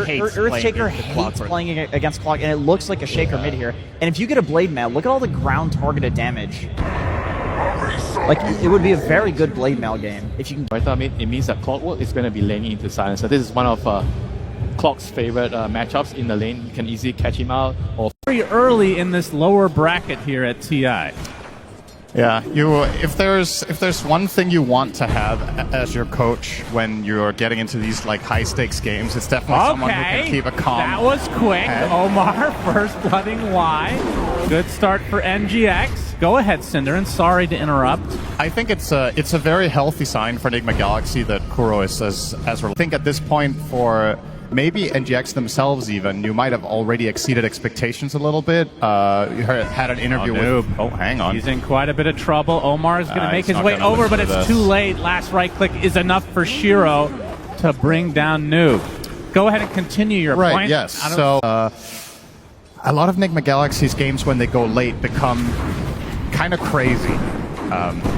Earthshaker hates playing against Clock, and it looks like a Shaker mid here. And if you get a Blade Mail, look at all the ground targeted damage. Like, it would be a very good Blade Mail game if you can. Right, I mean, it means that Clockwork is going to be laning into Silencer. This is one of Clock's favorite matchups in the lane. You can easily catch him out. Or very early in this lower bracket here at TI. Yeah, if there's one thing you want to have as your coach when you're getting into these like high stakes games, it's definitely someone who can keep a calm. That was quick. head. Omar first blooding Y. Good start for NGX. Go ahead, Cinder, and sorry to interrupt. I think it's a very healthy sign for Nigma Galaxy that Kuro is as I think at this point for maybe NGX themselves even, you might have already exceeded expectations a little bit. You had an interview with... Oh, hang on. He's in quite a bit of trouble. Omar is going to make his way over, but it's too late. Last right click is enough for Shiro to bring down Noob. Go ahead and continue your point. Right, yes. So, a lot of Nigma Galaxy's games, when they go late, become kind of crazy.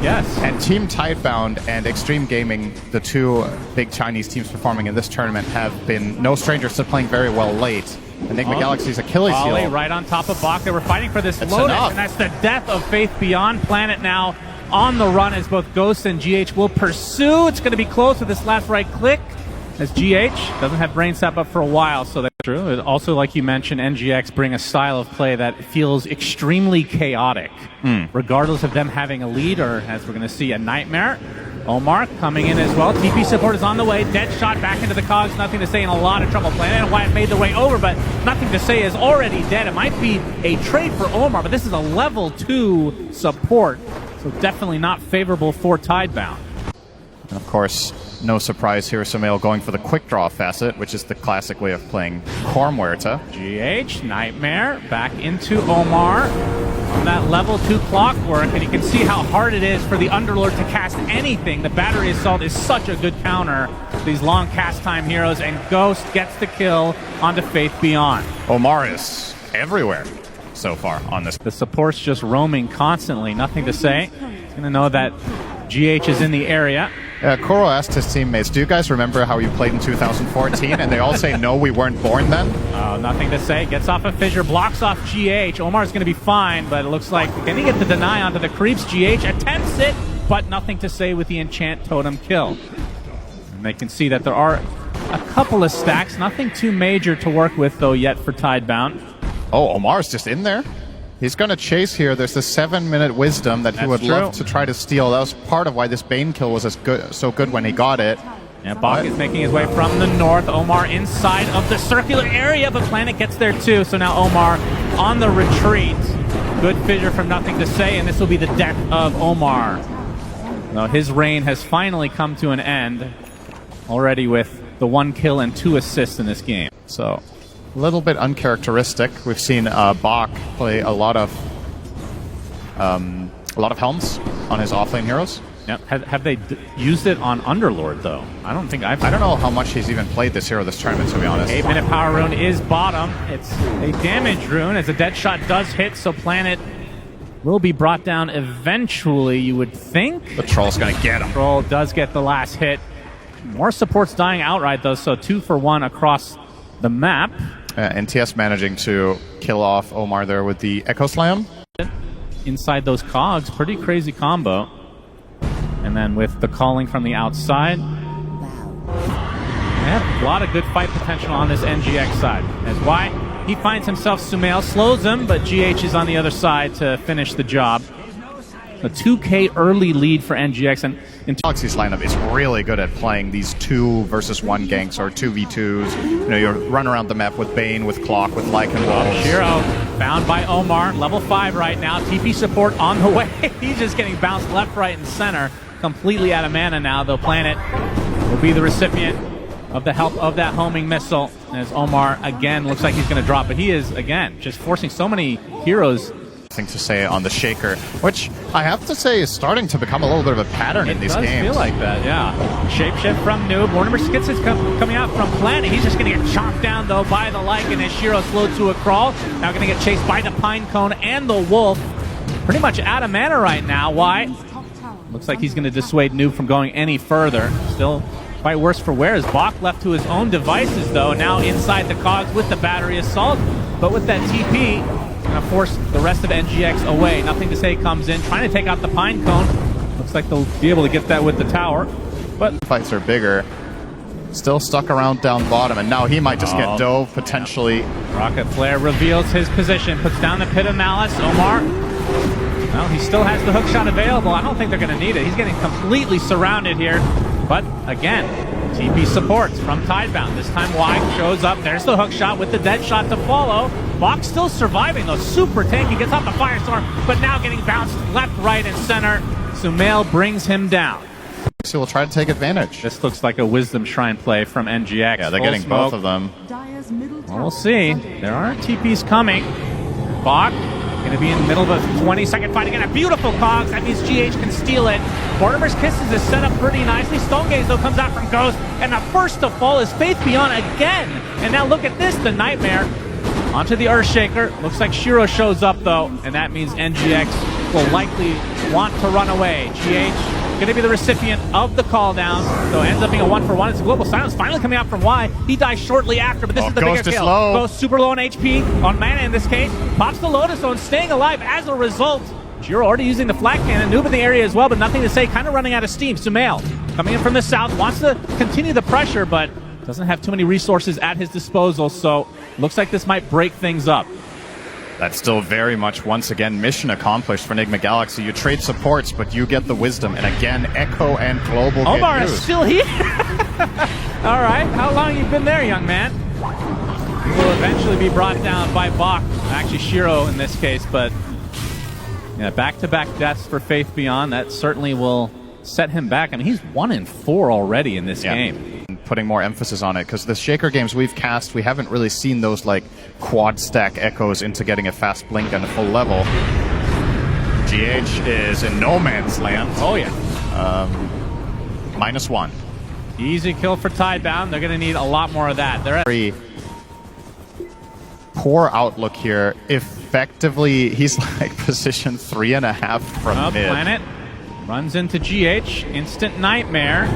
Yes. And Team Tidebound and Extreme Gaming, the two big Chinese teams performing in this tournament, have been no strangers to playing very well late. Enigma Galaxy's Achilles heel. Right on top of Bach. They were fighting for this Lotus, and that's the death of Faith Beyond. Planet now on the run as both Ghost and GH will pursue. It's going to be close with this last right click, as GH doesn't have brain sap up for a while, so that's true. Also, like you mentioned, NGX bring a style of play that feels extremely chaotic, regardless of them having a lead, or as we're going to see, a nightmare. Omar coming in as well. TP support is on the way. Dead shot back into the cogs. Nothing to say, in a lot of trouble. Planet Wyatt made the way over, but nothing to say is already dead. It might be a trade for Omar, but this is a level 2 support, so definitely not favorable for Tidebound. And of course, no surprise here, Sumail going for the quick draw facet, which is the classic way of playing Core Muerta. GH, Nightmare, back into Omar on that level 2 Clockwork, and you can see how hard it is for the Underlord to cast anything. The Battery Assault is such a good counter to these long cast time heroes, and Ghost gets the kill onto Faith Beyond. Omar is everywhere so far on this. The support's just roaming constantly, nothing to say. Gonna know that GH is in the area. Kuro asked his teammates, do you guys remember how you played in 2014? And they all say, no, we weren't born then. Oh, nothing to say. Gets off a fissure, blocks off GH. Omar's going to be fine, but it looks like, can he get the deny onto the creeps? GH attempts it, but nothing to say with the enchant totem kill. And they can see that there are a couple of stacks. Nothing too major to work with, though, yet for Tidebound. Oh, Omar's just in there. He's going to chase here. There's the 7-minute wisdom that he would love to try to steal. That was part of why this Bane kill was so good when he got it. Yeah, Bach is making his way from the north. Omar inside of the circular area, but Planet gets there too. So now Omar on the retreat. Good fissure from nothing to say, and this will be the death of Omar. Now his reign has finally come to an end, already with the 1 kill and 2 assists in this game. So a little bit uncharacteristic. We've seen Bach play a lot of helms on his offlane heroes. Yep. Have they used it on Underlord though? I don't think I don't know how much he's even played this hero this tournament, to be honest. 8-minute power rune is bottom. It's a damage rune as a dead shot does hit, so Planet will be brought down eventually, you would think. The Troll's gonna get him. Troll does get the last hit. More supports dying outright though, so 2 for 1 across the map. NTS managing to kill off Omar there with the Echo Slam. Inside those cogs, pretty crazy combo. And then with the calling from the outside. Yeah, a lot of good fight potential on this NGX side. As Y, he finds himself Sumail, slows him, but GH is on the other side to finish the job. A 2K early lead for NGX, and Galaxy's lineup is really good at playing these 2 versus 1 ganks or 2v2s. You know, you run around the map with Bane, with Clock, with Lycan Wolves. Shiro found by Omar, level 5 right now. TP support on the way. He's just getting bounced left, right, and center. Completely out of mana now, though. Planet will be the recipient of the help of that homing missile. As Omar again looks like he's going to drop, but he is again just forcing so many heroes. Thing to say on the Shaker, which I have to say is starting to become a little bit of a pattern in these games. It does feel like that, yeah. Shapeshift from Noob. Mortimer Skits is coming out from Planet. He's just going to get chopped down, though, by the Lycan as Shiro slowed to a crawl. Now going to get chased by the Pine Cone and the Wolf. Pretty much out of mana right now. Why? Looks like he's going to dissuade Noob from going any further. Still Quite worse for wear as Bach left to his own devices, though, now inside the cogs with the battery assault. But with that TP, going to force the rest of NGX away. Nothing to say comes in, trying to take out the Pine Cone. Looks like they'll be able to get that with the tower. But fights are bigger. Still stuck around down bottom, and now he might just get dove, potentially. Rocket Flare reveals his position, puts down the Pit of Malice. Omar, well, he still has the hook shot available. I don't think they're going to need it. He's getting completely surrounded here. But again, TP supports from Tidebound. This time Y shows up. There's the hook shot with the dead shot to follow. Bach still surviving, though. Super tanky, gets off the Firestorm, but now getting bounced left, right, and center. Sumail brings him down. So we'll try to take advantage. This looks like a Wisdom Shrine play from NGX. Yeah, they're getting both of them. Well, we'll see. There are TPs coming. Bach going to be in the middle of a 20-second fight again. A beautiful cogs. That means GH can steal it. Mortimer's Kisses is set up pretty nicely. Stone Gaze, though, comes out from Ghost. And the first to fall is Faith Beyond again. And now look at this, the Nightmare. Onto the Earthshaker. Looks like Shiro shows up, though. And that means NGX will likely want to run away. GH going to be the recipient of the call down, so it ends up being a 1-for-1. It's a Global Silence finally coming out from Y. He dies shortly after, but this is the bigger kill. Ghost super low on HP, on mana in this case. Pops the Lotus Zone, staying alive as a result. Jiro already using the flat cannon. Noob in the area as well, but nothing to say. Kind of running out of steam. Sumail coming in from the south, wants to continue the pressure, but doesn't have too many resources at his disposal, so looks like this might break things up. That's still very much, once again, mission accomplished for Nigma Galaxy. You trade supports, but you get the wisdom. And again, Echo and Global Omar get is used. still here. All right, how long you been there, young man? He will eventually be brought down by Bach. Actually, Shiro in this case, but yeah, back-to-back deaths for Faith Beyond. That certainly will set him back. I mean, he's 1-4 already in this game. Putting more emphasis on it, because the Shaker games we've cast, we haven't really seen those like quad stack echoes into getting a fast blink and a full level. GH is in no man's land. Oh yeah. -1. Easy kill for Tidebound. They're going to need a lot more of that. They're at very poor outlook here. Effectively, he's like position 3.5 from mid. Planet runs into GH. Instant Nightmare.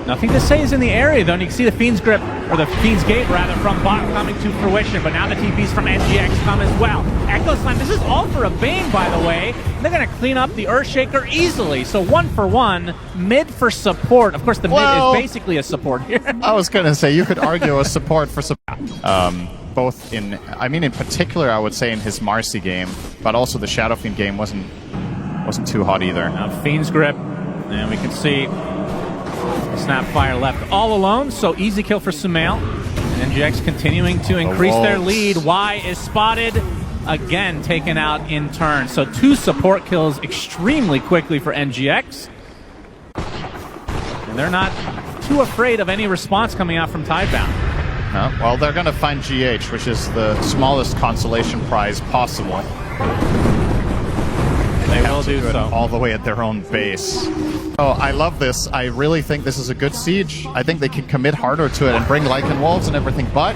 Nothing to say is in the area, though, and you can see the Fiend's Grip, or the Fiend's Gate, rather, from Bach coming to fruition, but now the TPs from NGX come as well. Echo Slam, this is all for a Bane, by the way. They're going to clean up the Earthshaker easily, so 1-for-1, mid for support. Of course, the mid is basically a support here. I was going to say, you could argue a support for support. Both in, I mean, in particular, I would say in his Marcy game, but also the Shadow Fiend game wasn't too hot either. Now Fiend's Grip, and we can see Snapfire left all alone, so easy kill for Sumail. NGX continuing to increase their lead. Y is spotted, again taken out in turn. So 2 support kills extremely quickly for NGX. And they're not too afraid of any response coming out from Tidebound. Well, they're going to find GH, which is the smallest consolation prize possible. They will do so. All the way at their own base. Oh, I love this. I really think this is a good siege. I think they can commit harder to it and bring Lycan Wolves and everything, but...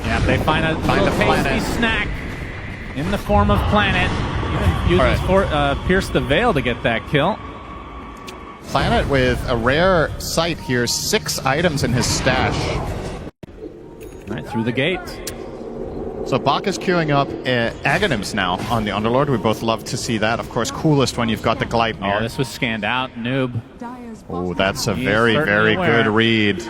Yeah, they find a little tasty snack in the form of Planet. Even uses Pierce the Veil to get that kill. Planet with a rare sight here. 6 items in his stash. Right, through the gate. So Bach is queuing up Aghanims now on the Underlord. We both love to see that. Of course, coolest when you've got the Gleipnir. Oh, this was scanned out. Noob. Oh, that's a very, very good read.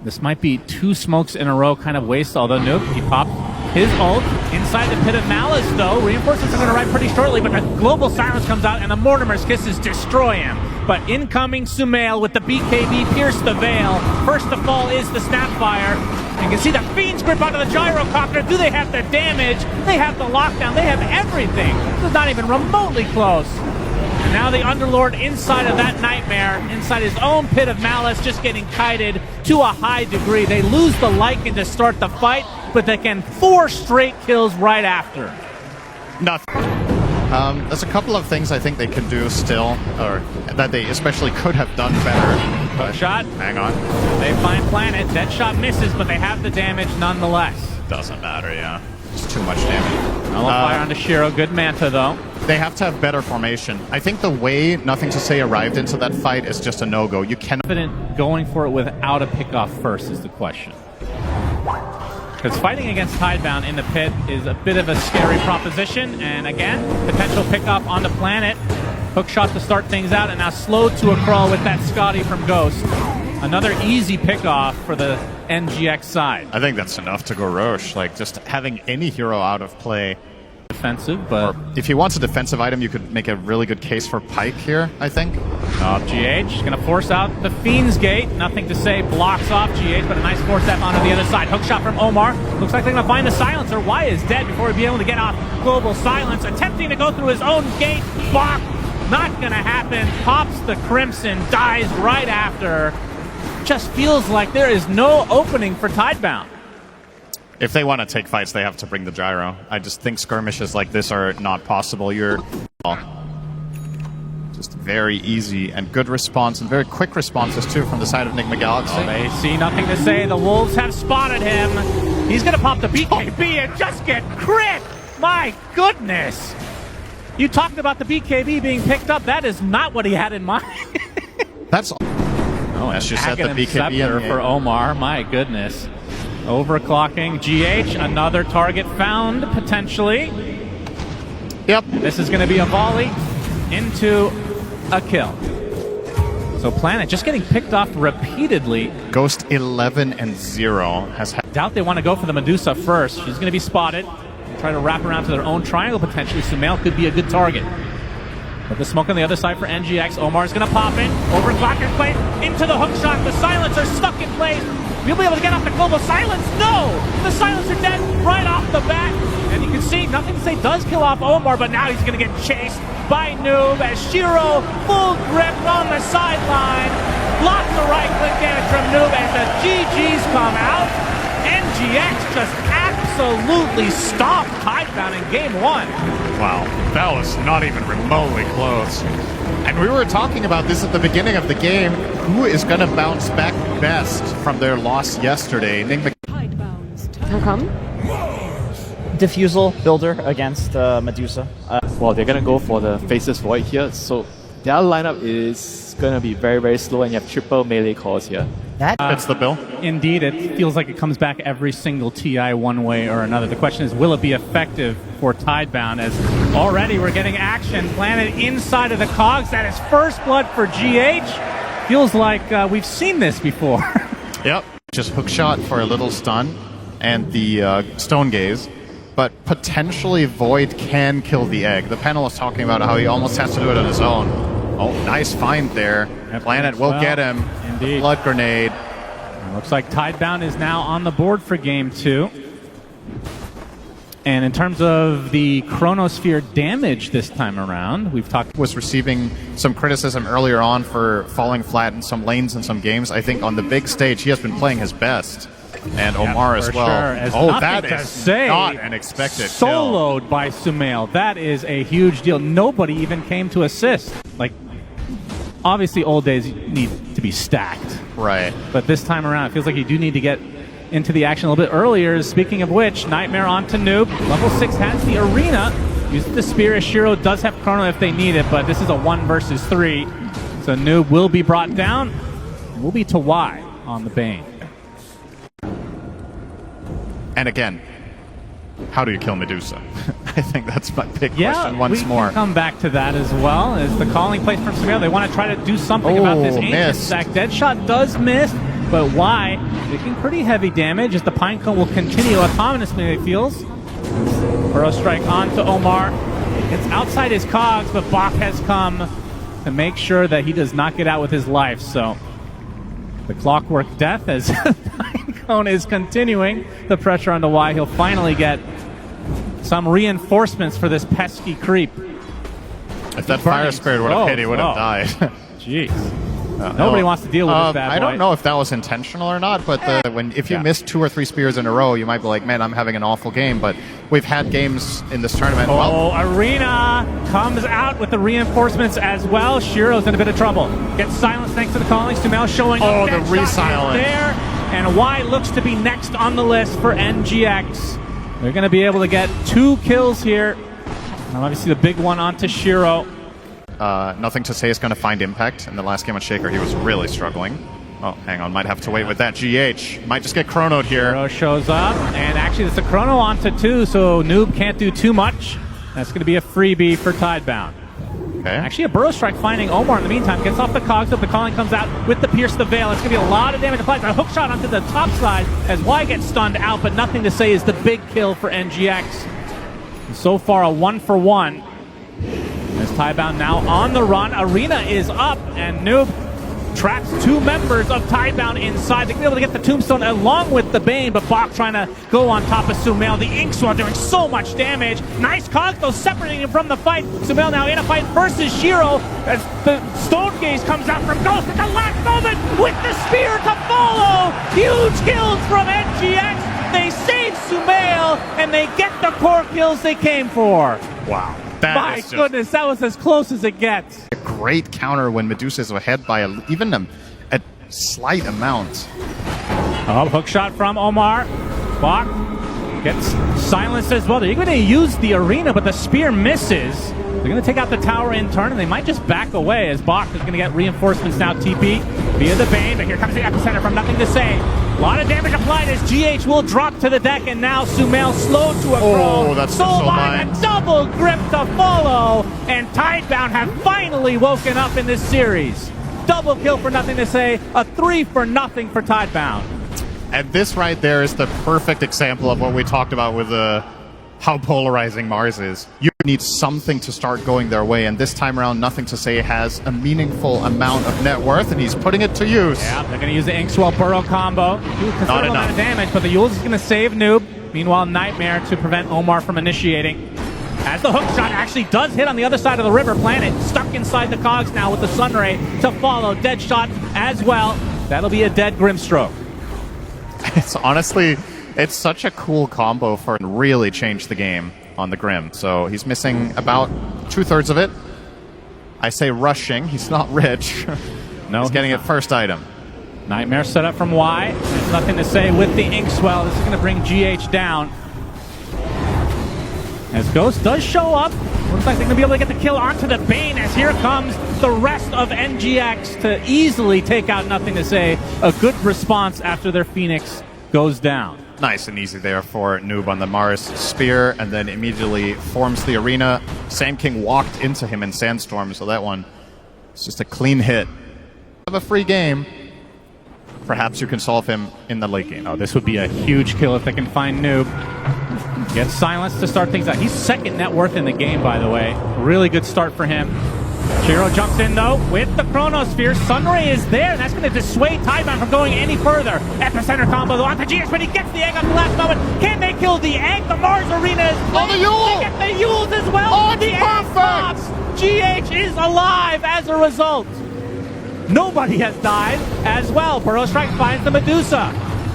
This might be 2 smokes in a row kind of waste, although Noob, he popped his ult inside the Pit of Malice, though. Reinforcements are going to arrive pretty shortly, but the Global Silence comes out and the Mortimer's Kisses destroy him. But incoming Sumail with the BKB Pierce the Veil. First to fall is the Snapfire. You can see the Fiend's Grip onto the Gyrocopter. Do they have the damage? They have the lockdown. They have everything. This is not even remotely close. And now the Underlord inside of that Nightmare, inside his own Pit of Malice, just getting kited to a high degree. They lose the Lycan to start the fight, but they can 4 straight kills right after. Nothing. There's a couple of things I think they can do still, or that they especially could have done better. Hook shot. Hang on. They find Planet. That shot misses, but they have the damage nonetheless. Doesn't matter, yeah. It's too much damage. Nullifier onto Shiro. Good Manta, though. they have to have better formation. I think the way Nothing to Say arrived into that fight is just a no-go. You cannot... Confident going for it without a pickoff first is the question. Because fighting against Tidebound in the pit is a bit of a scary proposition. And again, potential pickoff on the planet. Hook shot to start things out, and now slow to a crawl with that Scotty from Ghost. Another easy pickoff for the NGX side. I think that's enough to go Roche. Like, just having any hero out of play. Defensive, but... Or if he wants a defensive item, you could make a really good case for Pike here, I think. GH gonna force out the Fiend's Gate. Nothing to Say blocks off GH, but a nice force step onto the other side. Hook shot from Omar. Looks like they're gonna find the silencer. Y is dead before he'd be able to get off Global Silence. Attempting to go through his own gate. Bok! Not gonna happen. Pops the Crimson, dies right after. Just feels like there is no opening for Tidebound. If they want to take fights, they have to bring the gyro. I just think skirmishes like this are not possible. You're just very easy and good response, and very quick responses too from the side of Nigma Galaxy. Oh, they see Nothing to Say. The Wolves have spotted him. He's gonna pop the BKB and just get crit. My goodness. You talked about the BKB being picked up. That is not what he had in mind. That's just set the BKB for Omar. My goodness. Overclocking. GH, another target found, potentially. Yep. This is going to be a volley into a kill. So Planet just getting picked off repeatedly. Ghost 11-0 has had... Doubt they want to go for the Medusa first. She's going to be spotted. Try to wrap around to their own triangle, potentially. Sumail could be a good target. But the smoke on the other side for NGX. Omar's going to pop in. Overclocker play into the hook shot. The silencer stuck in place. You'll be able to get off the Global Silence. No! The silencer dead right off the bat. And you can see Nothing to Say does kill off Omar, but now he's going to get chased by Noob as Shiro full grip on the sideline. Lots of right-click damage from Noob as the GGs come out. NGX just absolutely stomped Tidebound in game one. Wow, that was not even remotely close. And we were talking about this at the beginning of the game. Who is going to bounce back best from their loss yesterday? How come? Diffusal builder against Medusa. Well, they're going to go for the Faceless Void here, so their lineup is going to be very, very slow, and you have triple melee calls here. That's the bill. Indeed, it feels like it comes back every single TI one way or another. The question is, will it be effective for Tidebound? As already we're getting action. Planet inside of the cogs. That is first blood for GH. Feels like we've seen this before. Yep. Just hook shot for a little stun and the stone gaze. But potentially Void can kill the egg. The panel is talking about how he almost has to do it on his own. Oh, nice find there. Planet will get him. Indeed. Blood grenade. Looks like Tidebound is now on the board for game two. And in terms of the Chronosphere damage this time around, we've talked... Was receiving some criticism earlier on for falling flat in some lanes in some games. I think on the big stage, he has been playing his best. And Omar as well. Oh, that is not an expected soloed kill. by Sumail. That is a huge deal. Nobody even came to assist. Like, obviously old days need to be stacked. Right. But this time around, it feels like you do need to get into the action a little bit earlier. Speaking of which, Nightmare onto Noob. Level 6 has the arena. Uses the spear. Shiro does have Chrono if they need it, but this is a 1 versus 3. So Noob will be brought down. We'll be to Y on the Bane. And again, how do you kill Medusa? I think that's my big question once more. Yeah, we can come back to that as well. As the calling place from Sumail, they want to try to do something about this ancient stack. Deadshot does miss, but Y taking pretty heavy damage as the Pinecone will continue ominously, it feels. Burrow strike onto Omar. It's outside his cogs, but Bok has come to make sure that he does not get out with his life. So the clockwork death as Pinecone is continuing the pressure on the Y. He'll finally get some reinforcements for this pesky creep. If that fire spirit would have hit, he would have died. Jeez. Nobody wants to deal with this bad boy. I don't know if that was intentional or not, but if you miss 2 or 3 spears in a row, you might be like, man, I'm having an awful game. But we've had games in this tournament. Arena comes out with the reinforcements as well. Shiro's in a bit of trouble. Gets silenced thanks to the calling. Sumail showing up. The resilence there. And Y looks to be next on the list for NGX. They're going to be able to get 2 kills here. Obviously the big one onto Shiro. Nothing to say is going to find impact. In the last game on Shaker, he was really struggling. Oh, hang on. Might have to wait with that. GH might just get chronoed here. Shiro shows up, and actually it's a chrono onto 2, so Noob can't do too much. That's going to be a freebie for Tidebound. Okay. Actually, a Burrow Strike finding Omar in the meantime. Gets off the cogs up. The calling comes out with the Pierce the Veil. It's going to be a lot of damage applied. A hook shot onto the top side as Y gets stunned out, but nothing to say is the big kill for NGX. And so far, a 1-for-1. As Tidebound now on the run. Arena is up, and Noob traps 2 members of Tidebound inside. They're going to be able to get the Tombstone along with the Bane, but Bach trying to go on top of Sumail. The Inkswell doing so much damage. Nice cogs though, separating him from the fight. Sumail now in a fight versus Shiro as the Stone Gaze comes out from Ghost at the last moment with the spear to follow. Huge kills from NGX. They save Sumail and they get the core kills they came for. Wow. My goodness, that was as close as it gets. A great counter when Medusa is ahead by even a slight amount. Oh, hook shot from Omar. Bach gets silenced as well. They're going to use the arena, but the spear misses. They're going to take out the tower in turn, and they might just back away as Bach is going to get reinforcements now. TP via the Bane, but here comes the epicenter from Nothing to Say. A lot of damage applied as GH will drop to the deck, and now Sumail slowed to a crawl. Oh, that's Soul so Line, a double grip to follow, and Tidebound have finally woken up in this series. Double kill for Nothing to Say, a 3-for-0 for Tidebound. And this right there is the perfect example of what we talked about with how polarizing Mars is. You need something to start going their way, and this time around, Nothing to Say has a meaningful amount of net worth, and he's putting it to use. Yeah, they're going to use the Inkswell Burrow combo. Not amount of damage, but the Yules is going to save Noob. Meanwhile, Nightmare to prevent Omar from initiating. As the hook shot actually does hit on the other side of the river, Planet stuck inside the cogs now with the Sunray to follow. Dead shot as well. That'll be a dead Grimstroke. It's honestly, it's such a cool combo for really change the game on the Grim. So he's missing about 2/3 of it. I say rushing. He's not rich. No, he's getting it first item. Nightmare set up from Y. There's Nothing to Say with the Inkswell. This is going to bring GH down. As Ghost does show up. Looks like they're going to be able to get the kill onto the Bane as here comes the rest of NGX to easily take out Nothing to Say. A good response after their Phoenix goes down. Nice and easy there for Noob on the Mars Spear, and then immediately forms the arena. Sand King walked into him in Sandstorm, so that one is just a clean hit. Have a free game. Perhaps you can solve him in the late game. Oh, this would be a huge kill if they can find Noob. Gets silenced to start things out. He's second net worth in the game, by the way. Really good start for him. Shiro jumps in, though, with the Chronosphere. Sunray is there, and that's going to dissuade Tidebound from going any further. Epicenter combo, though, onto GX, but he gets the egg on the last moment. Can they kill the egg? The Mars Arena is playing. the Yule! They get the Yules as well. Oh, the egg stops. GH is alive as a result. Nobody has died as well. Burrow Strike finds the Medusa.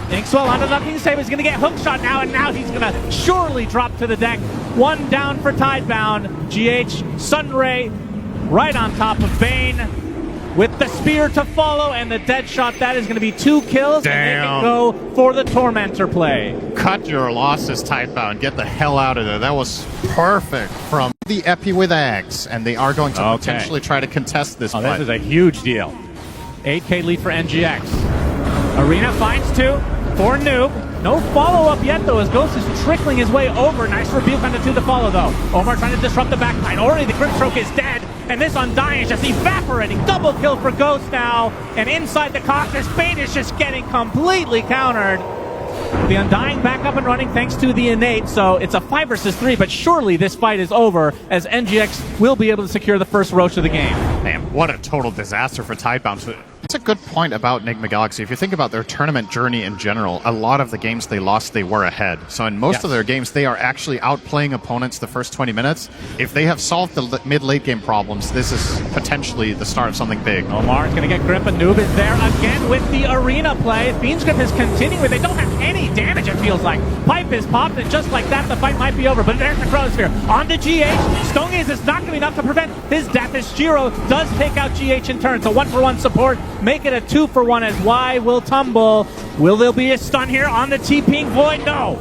Inkswell onto Nothing to Say, but he's going to get hook shot now, and now he's going to surely drop to the deck. One down for Tidebound. GH, Sunray, right on top of Bane with the spear to follow and the dead shot. That is going to be 2 kills. Damn. And they can go for the Tormentor play. Cut your losses, Tidebound. Get the hell out of there. That was perfect from the Epi with Ags, and they are going to potentially try to contest this fight. This is a huge deal. 8K lead for NGX. Arena finds 2 for Noob. No follow-up yet, though, as Ghost is trickling his way over. Nice rebuke on the 2 to follow, though. Omar trying to disrupt the backline. Already the Grimstroke is dead, and this Undying is just evaporating. Double kill for Ghost now, and inside the Costas, Bane is just getting completely countered. The Undying back up and running thanks to the Innate, so it's a 5 versus 3, but surely this fight is over, as NGX will be able to secure the first Roach of the game. Man, what a total disaster for Tidebound. That's a good point about Nigma Galaxy. If you think about their tournament journey in general, a lot of the games they lost, they were ahead. So in most of their games, they are actually outplaying opponents the first 20 minutes. If they have solved the mid-late game problems, this is potentially the start of something big. Omar is going to get grip, and Noob is there again with the arena play. Fiend's grip is continuing. They don't have any damage, it feels like. Pipe is popped, and just like that, the fight might be over. But there's the Chronosphere. On to GH. Stone Gaze is not going to be enough to prevent his death, as Shiro does take out GH in turn. So 1-for-1 support. Make it a 2-for-1 as Y will tumble. Will there be a stun here on the TPing Void? No.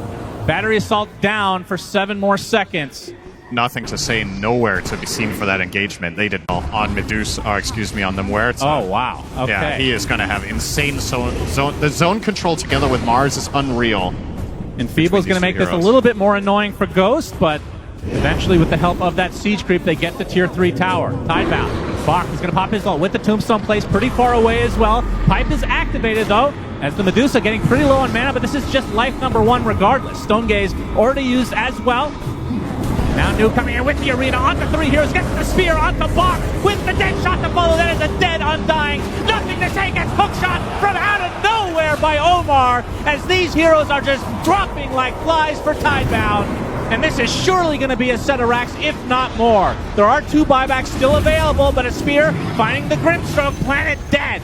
Battery Assault down for 7 more seconds. nothing to say, nowhere to be seen for that engagement. They did well on Medusa, or excuse me, on the Muerta. Oh, wow. Okay. Yeah, he is going to have insane zone. The zone control together with Mars is unreal. And Feeble's going to make this a little bit more annoying for Ghost, but eventually with the help of that siege creep, they get the tier 3 tower. Tidebound. Bach is going to pop his ult with the tombstone placed pretty far away as well. Pipe is activated though, as the Medusa getting pretty low on mana, but this is just life number 1 regardless. Stone Gaze already used as well. Now New coming in with the arena on the 3 heroes, gets the spear on the Bach with the dead shot to follow. That is a dead Undying. Nothing to say, gets hookshot from out of nowhere by Omar, as these heroes are just dropping like flies for Tidebound. And this is surely going to be a set of racks, if not more. There are 2 buybacks still available, but a spear finding the Grimstroke, Planet dead.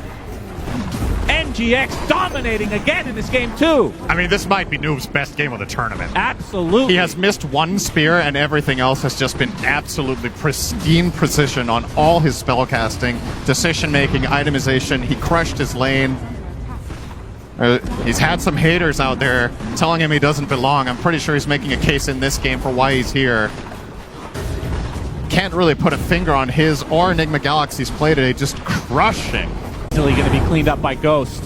NGX dominating again in this game too. I mean, this might be Noob's best game of the tournament. Absolutely. He has missed 1 spear, and everything else has just been absolutely pristine precision on all his spellcasting, decision-making, itemization. He crushed his lane. He's had some haters out there telling him he doesn't belong. I'm pretty sure he's making a case in this game for why he's here. Can't really put a finger on his or Nigma Galaxy's play today, just crushing. Easily going to be cleaned up by Ghost.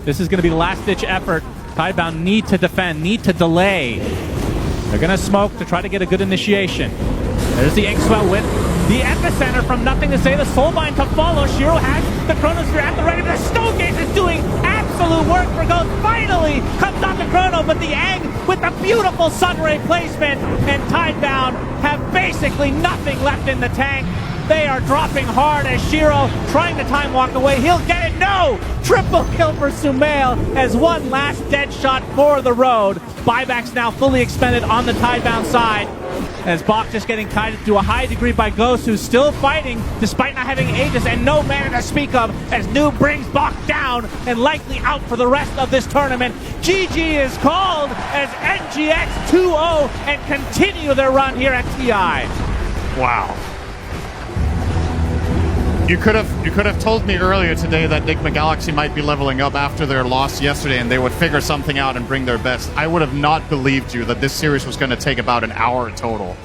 This is going to be the last-ditch effort. Tidebound need to defend, need to delay. They're going to smoke to try to get a good initiation. There's the Inkswell with the epicenter from nothing to say. The Soulbind to follow. Shiro has the Chronosphere at the ready, but the Stone Gaze is doing absolute work for Ghost. Finally comes out the Chrono, but the Egg with the beautiful Sunray placement, and Tidebound have basically nothing left in the tank. They are dropping hard as Shiro trying to time walk away. He'll get it. No! Triple kill for Sumail as one last dead shot for the road. Buybacks now fully expended on the Tidebound side, as Bach just getting kited to a high degree by Ghost, who's still fighting despite not having Aegis and no mana to speak of, as Noob brings Bach down and likely out for the rest of this tournament. GG is called as NGX 2-0 and continue their run here at TI. Wow. You could have told me earlier today that Nigma Galaxy might be leveling up after their loss yesterday and they would figure something out and bring their best. I would have not believed you that this series was going to take about an hour total.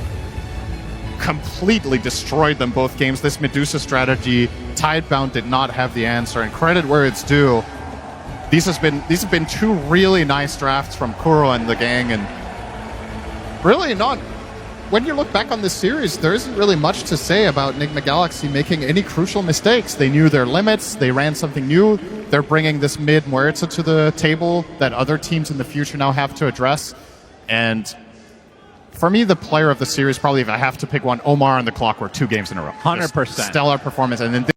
Completely destroyed them both games. This Medusa strategy, Tidebound did not have the answer, and credit where it's due. These have been 2 really nice drafts from Kuro and the gang, and really not. When you look back on this series, there isn't really much to say about Nigma Galaxy making any crucial mistakes. They knew their limits, they ran something new, they're bringing this mid Muerta to the table that other teams in the future now have to address. And for me, the player of the series, probably if I have to pick one, Omar and the Clockwork, 2 games in a row. 100%. Stellar performance. And then